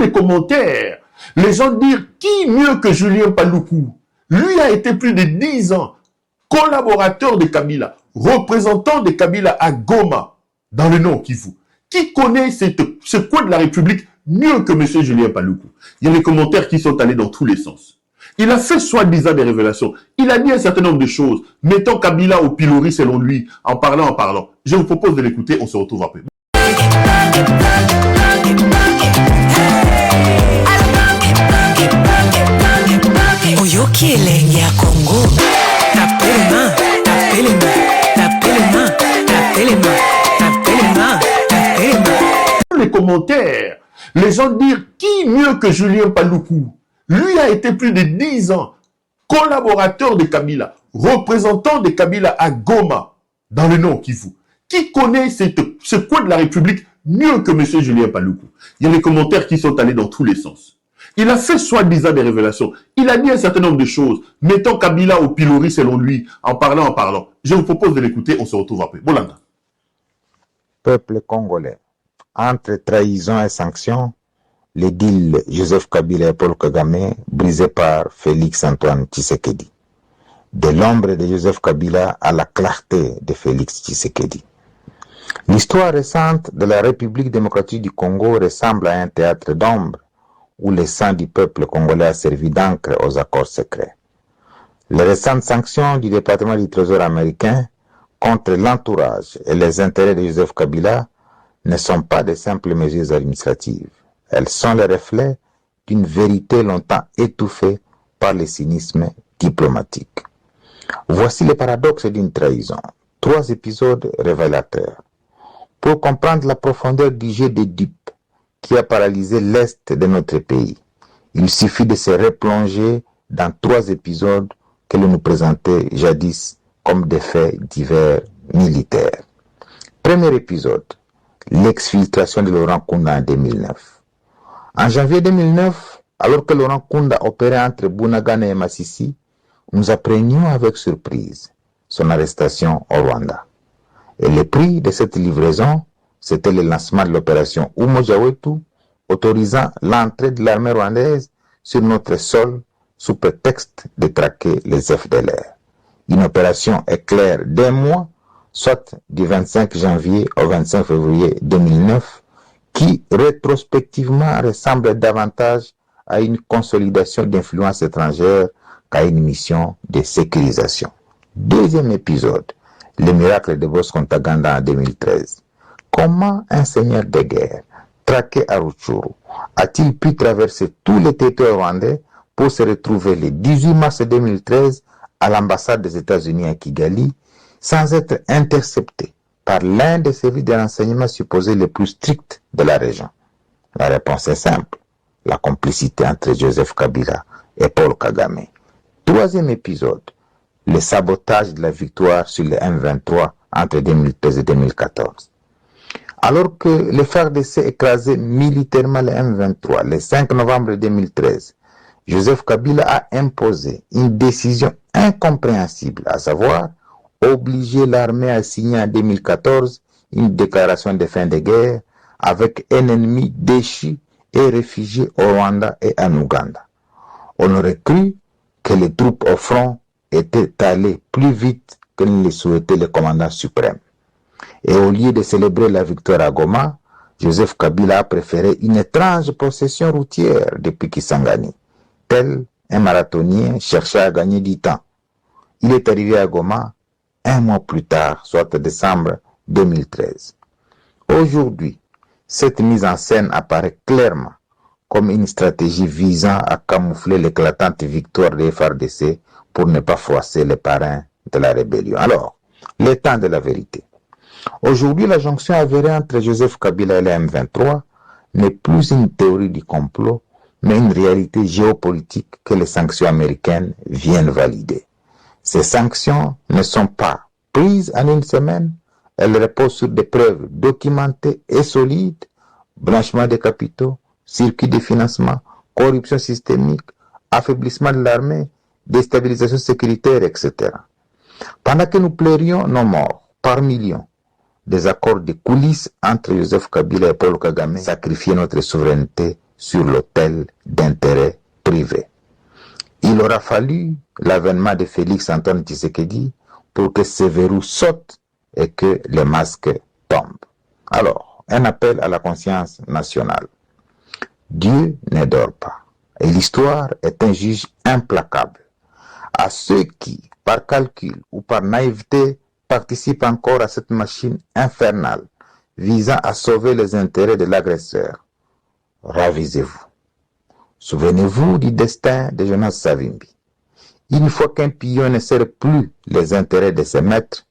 les commentaires, les gens dirent qui mieux que Julien Paluku? Lui a été plus de 10 ans collaborateur de Kabila, représentant de Kabila à Goma, dans le Nord Kivu. Qui connaît ce coin de la République mieux que M. Julien Paluku? Il y a les commentaires qui sont allés dans tous les sens. Il a fait soi-disant des révélations. Il a dit un certain nombre de choses, mettant Kabila au pilori selon lui, en parlant. Je vous propose de l'écouter, on se retrouve après. Oyoki elengi ya Congo, tapelema. Les commentaires, les gens dirent qui mieux que Julien Paluku? Lui a été plus de 10 ans collaborateur de Kabila, représentant de Kabila à Goma, dans le Nord Kivu. Qui connaît ce coin de la République mieux que M. Julien Paluku? Il y a les commentaires qui sont allés dans tous les sens. Il a fait soi-disant des révélations. Il a dit un certain nombre de choses, mettant Kabila au pilori selon lui, en parlant. Je vous propose de l'écouter, on se retrouve après. Bolanda. Peuple congolais, entre trahison et sanctions, les deals Joseph Kabila et Paul Kagame brisés par Félix Antoine Tshisekedi. De l'ombre de Joseph Kabila à la clarté de Félix Tshisekedi. L'histoire récente de la République démocratique du Congo ressemble à un théâtre d'ombre où le sang du peuple congolais a servi d'encre aux accords secrets. Les récentes sanctions du département du Trésor américain contre l'entourage et les intérêts de Joseph Kabila ne sont pas de simples mesures administratives. Elles sont le reflet d'une vérité longtemps étouffée par le cynisme diplomatique. Voici le paradoxe d'une trahison. 3 épisodes révélateurs. Pour comprendre la profondeur du jeu des dupes qui a paralysé l'Est de notre pays, il suffit de se replonger dans 3 épisodes que l'on nous présentait jadis comme des faits divers militaires. Premier épisode, l'exfiltration de Laurent Kunda en 2009. En janvier 2009, alors que Laurent Kunda opérait entre Bunagana et Masisi, nous apprenions avec surprise son arrestation au Rwanda. Et le prix de cette livraison, c'était le lancement de l'opération Umoja Wetu, autorisant l'entrée de l'armée rwandaise sur notre sol sous prétexte de traquer les FDLR. Une opération éclair d'1 mois, soit du 25 janvier au 25 février 2009, qui rétrospectivement ressemble davantage à une consolidation d'influence étrangère qu'à une mission de sécurisation. Deuxième épisode, le miracle de Bosco Ntaganda en 2013. Comment un seigneur de guerre, traqué à Rutshuru, a-t-il pu traverser tous les territoires rwandais pour se retrouver le 18 mars 2013 à l'ambassade des États-Unis à Kigali, sans être intercepté par l'un des services de renseignement supposés les plus stricts de la région? La réponse est simple, la complicité entre Joseph Kabila et Paul Kagame. Troisième épisode, le sabotage de la victoire sur le M23 entre 2013 et 2014. Alors que le FARDC écrasait militairement le M23 le 5 novembre 2013, Joseph Kabila a imposé une décision incompréhensible, à savoir obliger l'armée à signer en 2014 une déclaration de fin de guerre avec un ennemi déchu et réfugié au Rwanda et en Ouganda. On aurait cru que les troupes au front étaient allées plus vite que ne le souhaitait le commandant suprême. Et au lieu de célébrer la victoire à Goma, Joseph Kabila a préféré une étrange procession routière depuis Kisangani. Tel un marathonien cherchait à gagner du temps. Il est arrivé à Goma 1 mois plus tard, soit décembre 2013. Aujourd'hui, cette mise en scène apparaît clairement comme une stratégie visant à camoufler l'éclatante victoire des FARDC pour ne pas froisser les parrains de la rébellion. Alors, le temps de la vérité. Aujourd'hui, la jonction avérée entre Joseph Kabila et le M23 n'est plus une théorie du complot, mais une réalité géopolitique que les sanctions américaines viennent valider. Ces sanctions ne sont pas prises en une semaine, elles reposent sur des preuves documentées et solides, blanchiment des capitaux, circuit de financement, corruption systémique, affaiblissement de l'armée, déstabilisation sécuritaire, etc. Pendant que nous pleurions nos morts par millions, des accords de coulisses entre Joseph Kabila et Paul Kagame sacrifiaient notre souveraineté sur l'autel d'intérêts privés. Il aura fallu l'avènement de Félix Antoine Tshisekedi pour que ces verrous sautent et que les masques tombent. Alors, un appel à la conscience nationale. Dieu ne dort pas et l'histoire est un juge implacable. À ceux qui, par calcul ou par naïveté, participent encore à cette machine infernale visant à sauver les intérêts de l'agresseur, ravisez-vous. Souvenez-vous du destin de Jonas Savimbi. Une fois qu'un pion ne sert plus les intérêts de ses maîtres,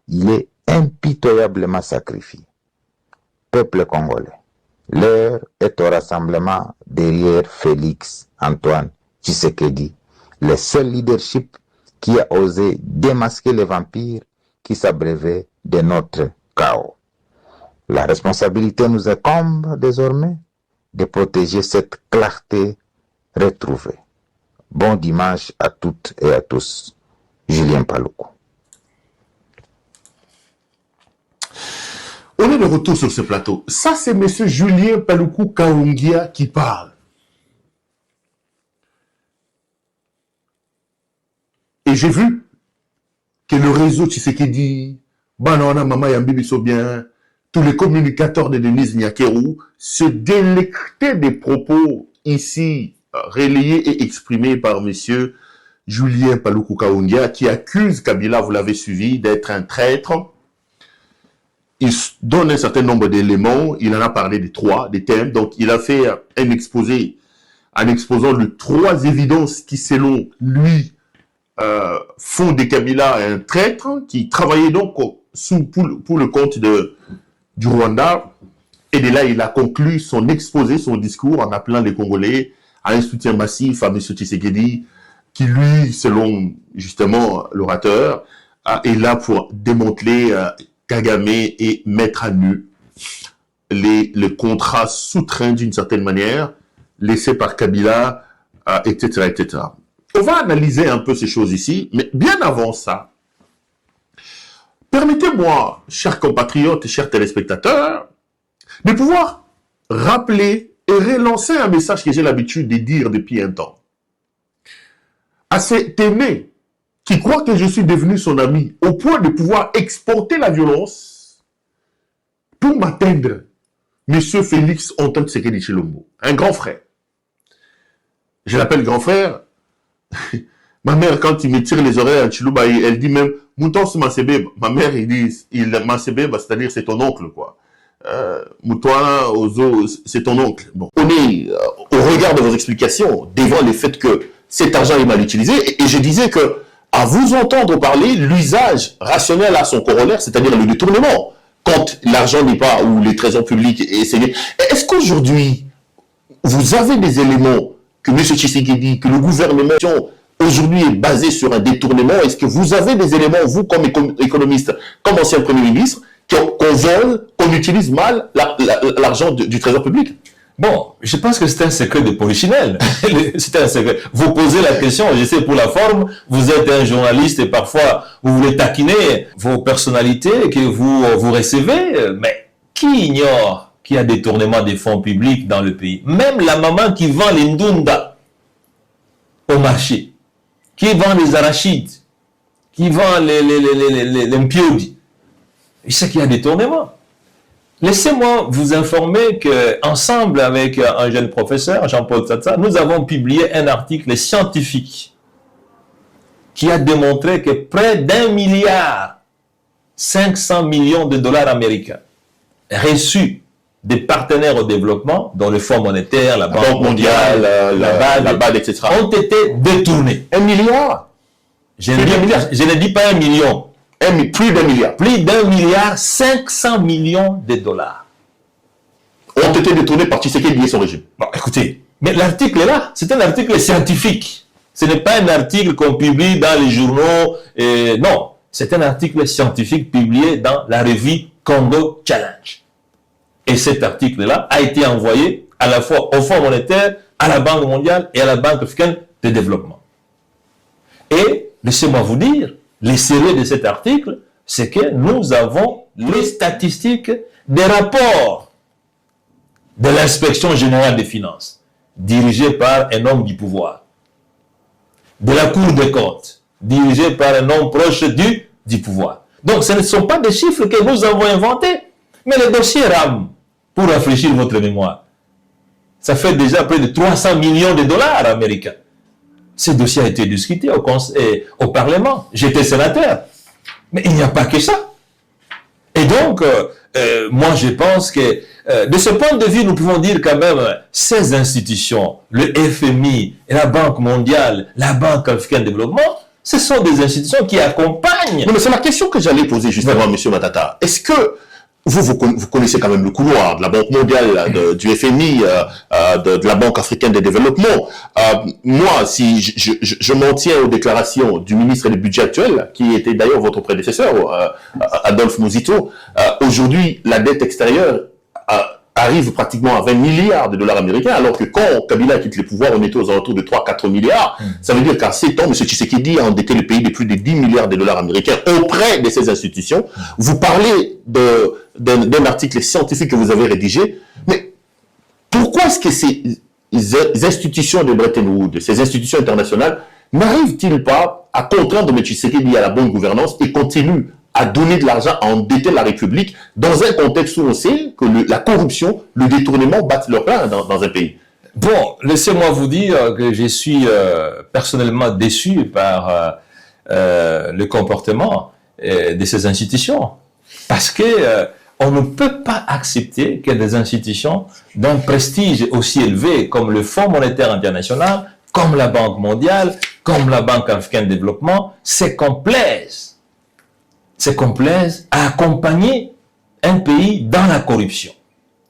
il est impitoyablement sacrifié. Peuple congolais, l'heure est au rassemblement derrière Félix Antoine Tshisekedi, le seul leadership qui a osé démasquer les vampires qui s'abreuvaient de notre chaos. La responsabilité nous incombe désormais de protéger cette clarté retrouvée. Bon dimanche à toutes et à tous. Julien Paluku. On est de retour sur ce plateau. Ça, c'est M. Julien Paluku Kaongia qui parle. Et j'ai vu que le réseau Tshisekedi, Banana Mama Yambi bien, tous les communicateurs de Denise Nyakeru se délectaient des propos ici relayés et exprimés par M. Julien Paluku Kaongia qui accuse Kabila, vous l'avez suivi, d'être un traître. Il donne un certain nombre d'éléments, il en a parlé des thèmes, donc il a fait un exposé en exposant les 3 évidences qui, selon lui, font de Kabila un traître, qui travaillait donc pour le compte du Rwanda, et de là il a conclu son exposé, son discours en appelant les Congolais à un soutien massif à M. Tshisekedi, qui lui, selon justement l'orateur, est là pour démanteler Kagame et mettre à nu le contrat sous-train d'une certaine manière, laissé par Kabila, etc., etc. On va analyser un peu ces choses ici, mais bien avant ça, permettez-moi, chers compatriotes et chers téléspectateurs, de pouvoir rappeler et relancer un message que j'ai l'habitude de dire depuis un temps. À cet aimé qui croit que je suis devenu son ami au point de pouvoir exporter la violence pour m'atteindre, M. Félix Antoine Tshisekedi Tshilombo, un grand frère. Je l'appelle grand frère. Ma mère, quand il me tire les oreilles à Chilouba, elle dit même, Mouton c'est Mansébé. Ma mère, il dit, Mansébé, c'est-à-dire c'est ton oncle, quoi. Mouton, Ozo, c'est ton oncle. Bon. On est, au regard de vos explications, devant le fait que cet argent est mal utilisé, et je disais que, à vous entendre parler, l'usage rationnel à son corollaire, c'est-à-dire le détournement, quand l'argent n'est pas, ou les trésors publics est saigné. Est-ce qu'aujourd'hui, vous avez des éléments que M. Tshisekedi, que le gouvernement aujourd'hui est basé sur un détournement? Est-ce que vous avez des éléments, vous comme économiste, comme ancien Premier ministre, qu'on vole, qu'on utilise mal l'argent du trésor public? Bon, je pense que c'est un secret de polichinelle. C'est un secret. Vous posez la question, je sais pour la forme, vous êtes un journaliste et parfois vous voulez taquiner vos personnalités que vous recevez, mais qui ignore qu'il y a détournement des fonds publics dans le pays? Même la maman qui vend les ndunda au marché, qui vend les arachides, qui vend les mpiodi, il sait qu'il y a détournement. Laissez-moi vous informer qu'ensemble avec un jeune professeur, Jean-Paul Tsatsa, nous avons publié un article scientifique qui a démontré que près d'1,5 milliard de dollars américains reçus des partenaires au développement, dont le Fonds monétaire, la Banque mondiale, la BAD, etc., ont été détournés. 1 milliard? Je ne dis pas 1 million. Plus d'1 milliard. Plus d'1,5 milliard de dollars. Ont été détournés par Tshisekedi et son régime. Bon, écoutez, mais l'article est là. C'est un article scientifique. Ce n'est pas un article qu'on publie dans les journaux. Non, c'est un article scientifique publié dans la revue Congo Challenge. Et cet article-là a été envoyé à la fois au Fonds monétaire, à la Banque mondiale et à la Banque africaine de développement. Et, laissez-moi vous dire, le sérieux de cet article, c'est que nous avons les statistiques des rapports de l'inspection générale des finances, dirigée par un homme du pouvoir, de la Cour des comptes, dirigée par un homme proche du pouvoir. Donc, ce ne sont pas des chiffres que nous avons inventés, mais les dossiers rament, pour rafraîchir votre mémoire. Ça fait déjà près de 300 millions de dollars américains. Ce dossier a été discuté au Parlement. J'étais sénateur. Mais il n'y a pas que ça. Et donc, moi, je pense que, de ce point de vue, nous pouvons dire quand même, ces institutions, le FMI, la Banque mondiale, la Banque africaine de développement, ce sont des institutions qui accompagnent. Non, mais c'est la question que j'allais poser justement, M. Matata. Est-ce que vous connaissez quand même le couloir de la Banque mondiale, du FMI, de la Banque africaine de développement. Moi, si je m'en tiens aux déclarations du ministre du Budget actuel, qui était d'ailleurs votre prédécesseur, Adolphe Muzito, aujourd'hui, la dette extérieure arrive pratiquement à 20 milliards de dollars américains, alors que quand Kabila quitte le pouvoir, on était aux alentours de 3-4 milliards. Ça veut dire qu'en 7 ans, M. Tshisekedi a endetté le pays de plus de 10 milliards de dollars américains auprès de ces institutions. Vous parlez d'un article scientifique que vous avez rédigé, mais pourquoi est-ce que ces institutions de Bretton Woods, ces institutions internationales, n'arrivent-ils pas à contraindre M. Tshisekedi à la bonne gouvernance et continuent à donner de l'argent, à endetter la République, dans un contexte où on sait que la corruption, le détournement battent leur plein dans un pays? Bon, laissez-moi vous dire que je suis personnellement déçu par le comportement de ces institutions. Parce que on ne peut pas accepter que des institutions d'un prestige aussi élevé comme le Fonds monétaire international, comme la Banque mondiale, comme la Banque africaine de développement, se complaisent à accompagner un pays dans la corruption,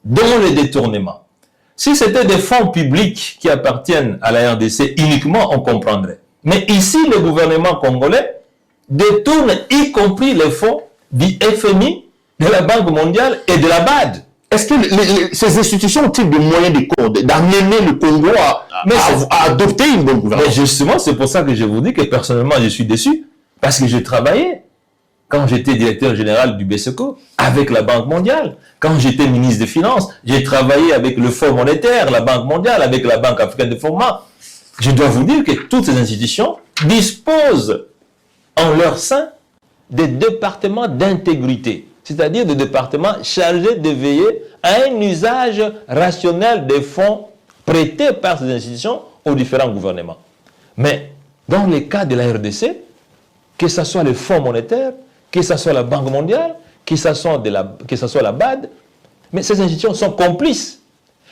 dans le détournement. Si c'était des fonds publics qui appartiennent à la RDC uniquement, on comprendrait. Mais ici, le gouvernement congolais détourne y compris les fonds du FMI, de la Banque mondiale et de la BAD. Est-ce que ces institutions ont-ils des moyens d'amener le Congo à adopter une bonne gouvernance? Mais justement, c'est pour ça que je vous dis que personnellement, je suis déçu. Parce que j'ai travaillé, quand j'étais directeur général du BSECO, avec la Banque mondiale. Quand j'étais ministre des Finances, j'ai travaillé avec le Fonds monétaire, la Banque mondiale, avec la Banque africaine de développement. Je dois vous dire que toutes ces institutions disposent en leur sein des départements d'intégrité, c'est-à-dire des départements chargés de veiller à un usage rationnel des fonds prêtés par ces institutions aux différents gouvernements. Mais dans le cas de la RDC, que ce soit le Fonds monétaire, que ce soit la Banque mondiale, que ce soit la BAD, mais ces institutions sont complices.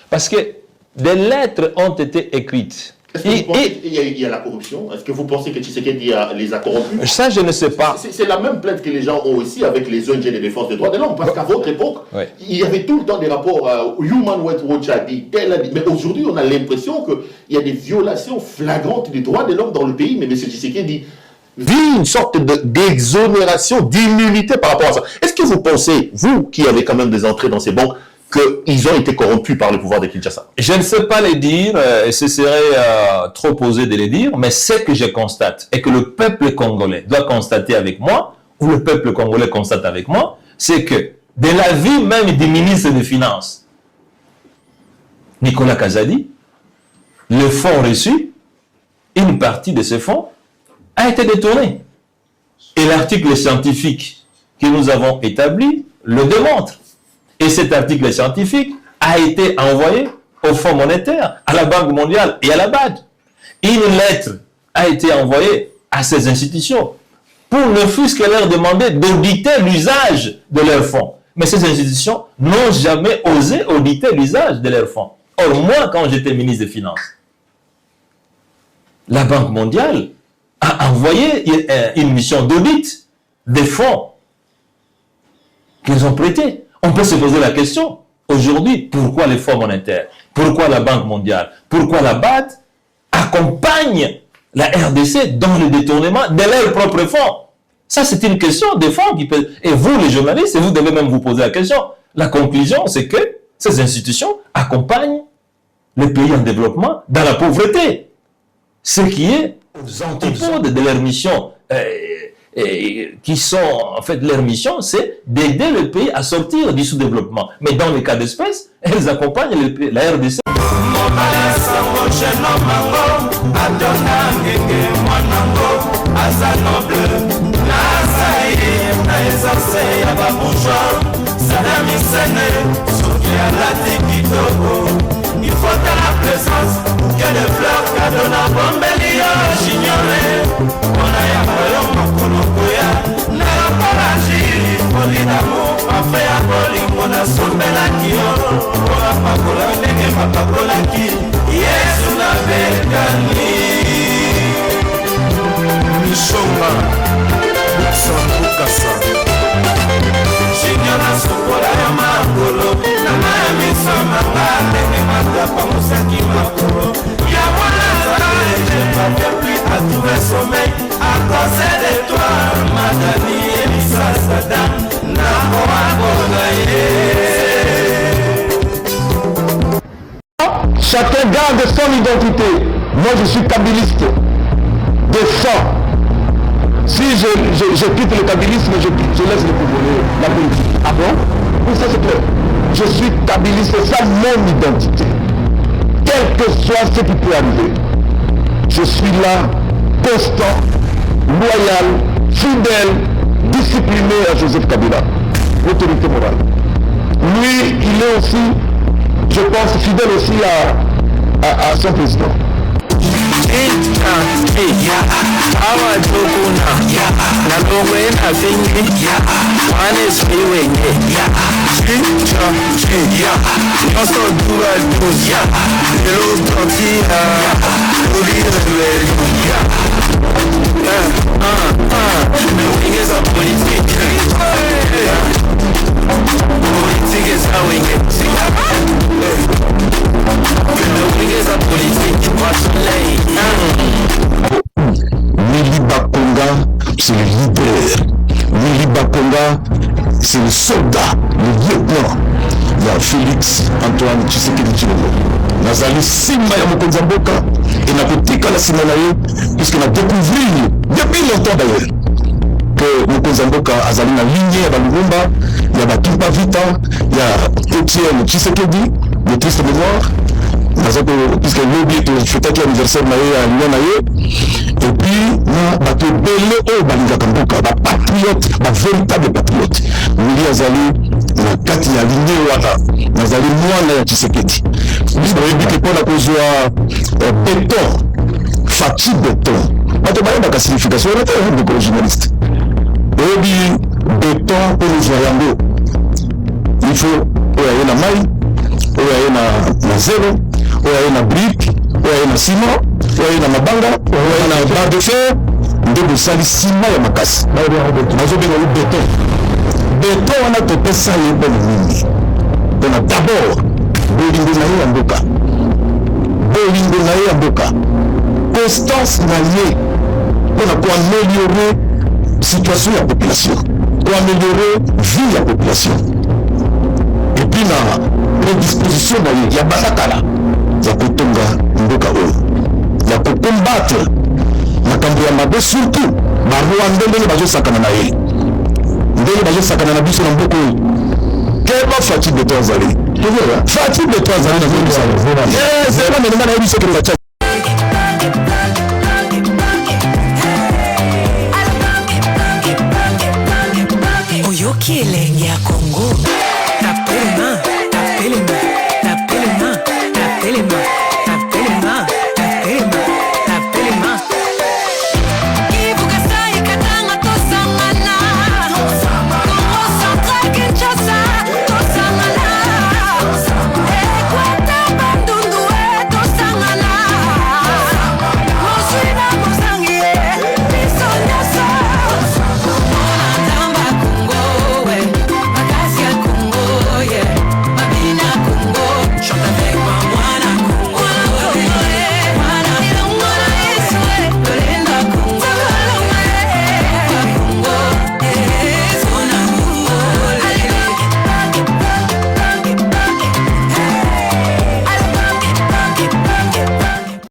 Parce que des lettres ont été écrites. Est-ce que vous pensez qu'il y a la corruption? Est-ce que vous pensez que Tshisekedi les a corrompus? Ça, je ne sais pas. C'est la même plainte que les gens ont aussi avec les ONG de défense des droits de l'homme. Parce qu'à votre époque, il y avait tout le temps des rapports. Human Rights Watch a dit, tel a dit. Mais aujourd'hui, on a l'impression qu'il y a des violations flagrantes des droits de l'homme dans le pays. Mais M. Tshisekedi vit une sorte d'exonération, d'immunité par rapport à ça. Est-ce que vous pensez, vous qui avez quand même des entrées dans ces banques, qu'ils ont été corrompus par le pouvoir de Kinshasa? Je ne sais pas les dire, et ce serait trop osé de les dire, mais ce que je constate, et que le peuple congolais doit constater avec moi, ou le peuple congolais constate avec moi, c'est que, de l'avis même du ministre des Finances, Nicolas Kazadi, le fonds reçu, une partie de ce fonds, a été détourné. Et l'article scientifique que nous avons établi le démontre. Et cet article scientifique a été envoyé au Fonds monétaire, à la Banque mondiale et à la BAD. Une lettre a été envoyée à ces institutions pour ne fût-ce que leur demander d'auditer l'usage de leurs fonds. Mais ces institutions n'ont jamais osé auditer l'usage de leurs fonds. Or, moi, quand j'étais ministre des Finances, la Banque mondiale a envoyé une mission d'audit des fonds qu'ils ont prêtés. On peut se poser la question, aujourd'hui, pourquoi les fonds monétaires, pourquoi la Banque mondiale, pourquoi la BAD accompagnent la RDC dans le détournement de leurs propres fonds? Ça, c'est une question des fonds qui peut... Et vous, les journalistes, vous devez même vous poser la question. La conclusion, c'est que ces institutions accompagnent les pays en développement dans la pauvreté. Ce qui est aux antipodes de leur mission qui sont, en fait, leur mission, c'est d'aider le pays à sortir du sous-développement. Mais dans les cas d'espèce, elles accompagnent la RDC. Il faut à la présence que les fleurs cadona bombelia j'ignore. On a ya koyo makolokoya na paragi polidamo après à bolingo na sombela kio ora pakola ndenge mapakola ki Yesu na bekani Mishonga Sambukasa J'ignore sokola ya makolo na misoma ndenge matapa musaki makolo ya wana je pas fait plus à tout le sommeil à cause de toi madani Elisa Sadam na chacun garde son identité. Moi je suis kabbyliste de sang. Si je quitte le kabbyliste, je laisse le Congolais, la politique. Ah bon? Oui, ça c'est clair. Je suis kabbyliste, c'est ça mon identité. Quel que soit ce qui peut arriver. Je suis là, constant, loyal, fidèle, discipliné à Joseph Kabila. Autorité morale. Lui, il est aussi, je pense, fidèle aussi à son président. Willy Bakonga, c'est le leader. Willy Bakonga, c'est le soldat, le lieutenant. Il y a Félix Antoine Tshisekedi Tshilombo. Nazali Simba ya Mokonzi ya Mboka et nakotika la Simba na ye puisque na découvrir depuis longtemps d'ailleurs que Mokonzi ya Mboka azali na lignée ya Balumba, ya Batumba Vita, ya Etienne Tshisekedi, le triste mémoire. Puisque l'oubli que fêtaki anniversaire na ye ya na ye et puis na bato belé oyo balingaka mboka bapatriote bavéritable patriote Willy azali na kati ya ligne wana nazali mwana ya Tshisekedi biso oyebi ke mpona kozwa béton fati béton bato bayebaka signification wana te ndeko journaliste oyebi béton oyo ozwa yango il faut oyo aye na mai oyo aye na zelo oyo aye na brique oyo aye na ciment oyo aye na mabanga oyo aye na barre de fer nde bosali ciment ya makasi nazobenga yo béton béton wana topesa ye mpona nini mpona d'abord bolingo na ye ya mboka bolingo na ye ya mboka constance na ye mpona koaméliorer situation ya population koaméliorer vie ya population et puis na prédisposition na ye ya balakala ya kotonga mboka oyo ya kokombattre makambo ya mabe surtout barwanda ndenge bazosakana na ye ndenge bazosakana na biso na mboka oyo keba fati beto azali fati beto azali na zela meninga na ye biso kele